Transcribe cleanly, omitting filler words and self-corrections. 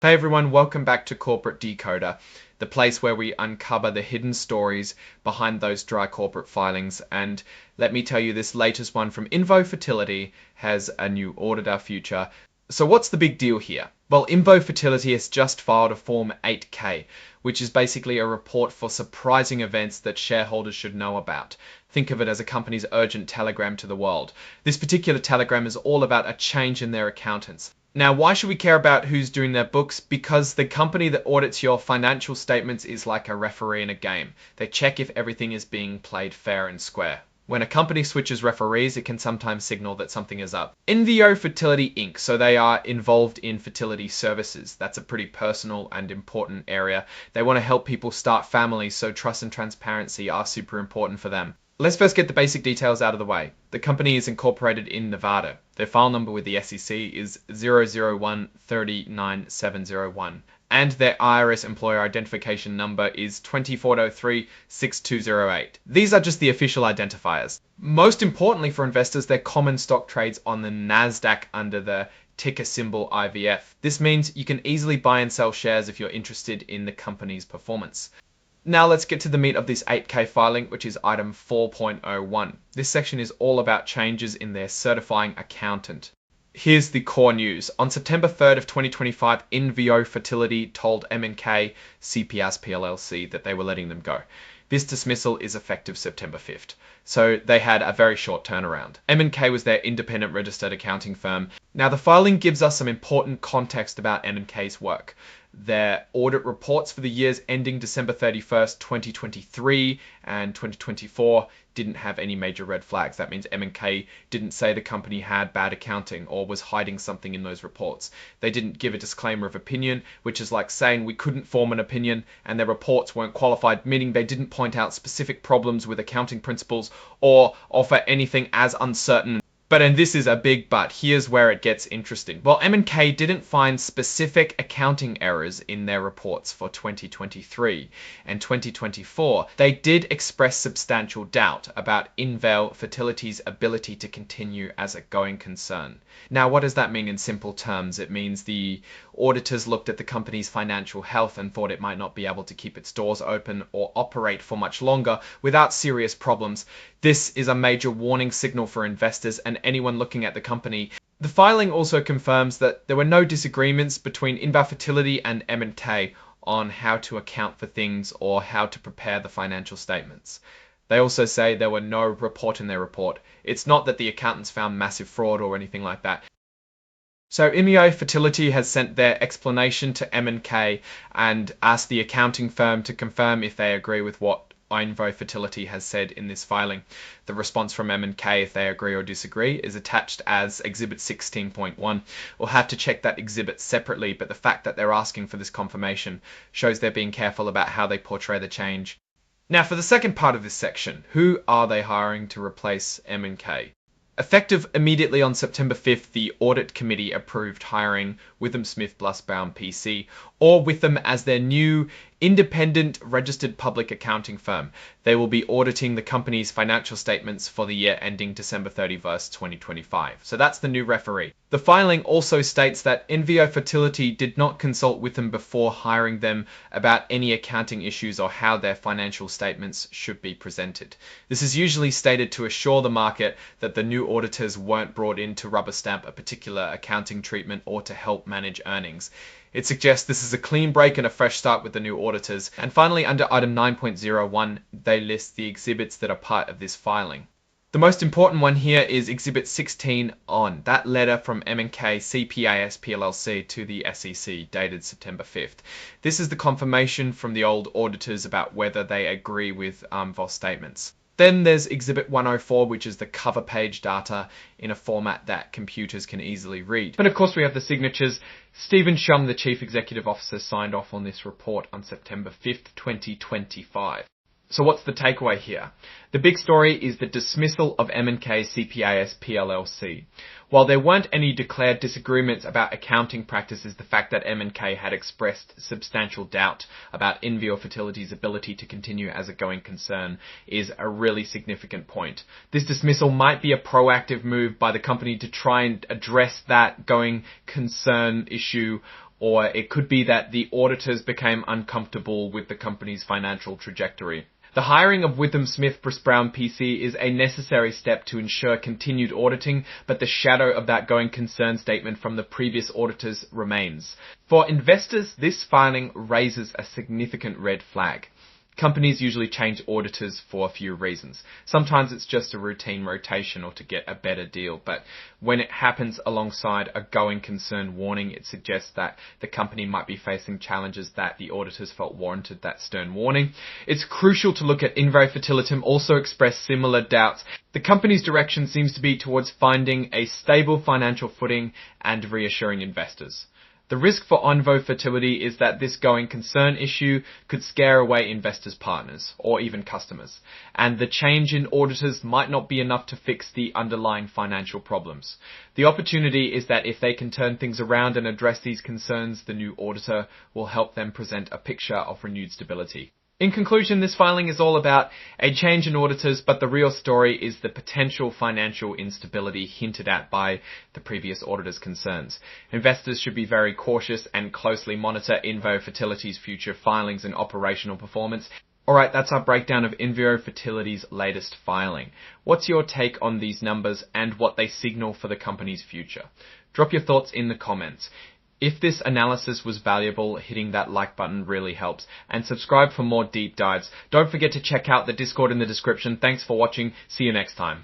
Hey everyone, welcome back to Corporate Decoder, the place where we uncover the hidden stories behind those dry corporate filings. And let me tell you, this latest one from INVO Fertility has a new auditor future. So what's the big deal here? Well, INVO Fertility has just filed a Form 8K, which is basically a report for surprising events that shareholders should know about. Think of it as a company's urgent telegram to the world. This particular telegram is all about a change in their accountants. Now, why should we care about who's doing their books? Because the company that audits your financial statements is like a referee in a game. They check if everything is being played fair and square. When a company switches referees, it can sometimes signal that something is up. INVO Fertility Inc., so they are involved in fertility services. That's a pretty personal and important area. They want to help people start families, so trust and transparency are super important for them. Let's first get the basic details out of the way. The company is incorporated in Nevada. Their file number with the SEC is 001-39701. And their IRS employer identification number is 2403-6208. These are just the official identifiers. Most importantly for investors, their common stock trades on the NASDAQ under the ticker symbol IVF. This means you can easily buy and sell shares if you're interested in the company's performance. Now let's get to the meat of this 8K filing, which is item 4.01. This section is all about changes in their certifying accountant. Here's the core news. On September 3rd of 2025, INVO Fertility told M&K CPS PLLC that they were letting them go. This dismissal is effective September 5th, so they had a very short turnaround. M&K was their independent registered accounting firm. Now the filing gives us some important context about M&K's work. Their audit reports for the years ending December 31st, 2023 and 2024 didn't have any major red flags. That means M&K didn't say the company had bad accounting or was hiding something in those reports. They didn't give a disclaimer of opinion, which is like saying we couldn't form an opinion, and their reports weren't qualified, meaning they didn't point out specific problems with accounting principles or offer anything as uncertain. And this is a big but. Here's where it gets interesting. Well, M&K didn't find specific accounting errors in their reports for 2023 and 2024. They did express substantial doubt about INVO Fertility's ability to continue as a going concern. Now, what does that mean in simple terms? It means the auditors looked at the company's financial health and thought it might not be able to keep its doors open or operate for much longer without serious problems. This is a major warning signal for investors and anyone looking at the company. The filing also confirms that there were no disagreements between INVO Fertility and M&K on how to account for things or how to prepare the financial statements. They also say there were no report in their report. It's not that the accountants found massive fraud or anything like that. So INVO Fertility has sent their explanation to M&K and asked the accounting firm to confirm if they agree with what INVO Fertility has said in this filing. The response from M&K, if they agree or disagree, is attached as Exhibit 16.1. We'll have to check that exhibit separately, but the fact that they're asking for this confirmation shows they're being careful about how they portray the change. Now for the second part of this section, who are they hiring to replace M&K? Effective immediately on September 5th, the Audit Committee approved hiring Withum Smith Blusbaum PC, or Withum as their new independent registered public accounting firm. They will be auditing the company's financial statements for the year ending December 31st, 2025. So that's the new referee. The filing also states that INVO Fertility did not consult with them before hiring them about any accounting issues or how their financial statements should be presented. This is usually stated to assure the market that the new auditors weren't brought in to rubber stamp a particular accounting treatment or to help manage earnings. It suggests this is a clean break and a fresh start with the new auditors. And finally, under item 9.01, they list the exhibits that are part of this filing. The most important one here is Exhibit 16 on that letter from M&K CPAS PLLC to the SEC dated September 5th. This is the confirmation from the old auditors about whether they agree with INVO statements. Then there's Exhibit 104, which is the cover page data in a format that computers can easily read. And of course we have the signatures. Stephen Shum, the Chief Executive Officer, signed off on this report on September 5th, 2025. So what's the takeaway here? The big story is the dismissal of M&K CPAS PLLC. While there weren't any declared disagreements about accounting practices, the fact that M&K had expressed substantial doubt about INVO Fertility's ability to continue as a going concern is a really significant point. This dismissal might be a proactive move by the company to try and address that going concern issue or it could be that the auditors became uncomfortable with the company's financial trajectory. The hiring of Witham Smith Brown PC is a necessary step to ensure continued auditing, but the shadow of that going concern statement from the previous auditors remains. For investors, this filing raises a significant red flag. Companies usually change auditors for a few reasons. Sometimes it's just a routine rotation or to get a better deal, but when it happens alongside a going concern warning, it suggests that the company might be facing challenges that the auditors felt warranted that stern warning. It's crucial to look at INVO Fertility also expressed similar doubts. The company's direction seems to be towards finding a stable financial footing and reassuring investors. The risk for INVO Fertility is that this going concern issue could scare away investors' partners or even customers, and the change in auditors might not be enough to fix the underlying financial problems. The opportunity is that if they can turn things around and address these concerns, the new auditor will help them present a picture of renewed stability. In conclusion, this filing is all about a change in auditors, but the real story is the potential financial instability hinted at by the previous auditor's concerns. Investors should be very cautious and closely monitor INVO Fertility's future filings and operational performance. Alright, that's our breakdown of INVO Fertility's latest filing. What's your take on these numbers and what they signal for the company's future? Drop your thoughts in the comments. If this analysis was valuable, hitting that like button really helps, and subscribe for more deep dives. Don't forget to check out the Discord in the description. Thanks for watching. See you next time.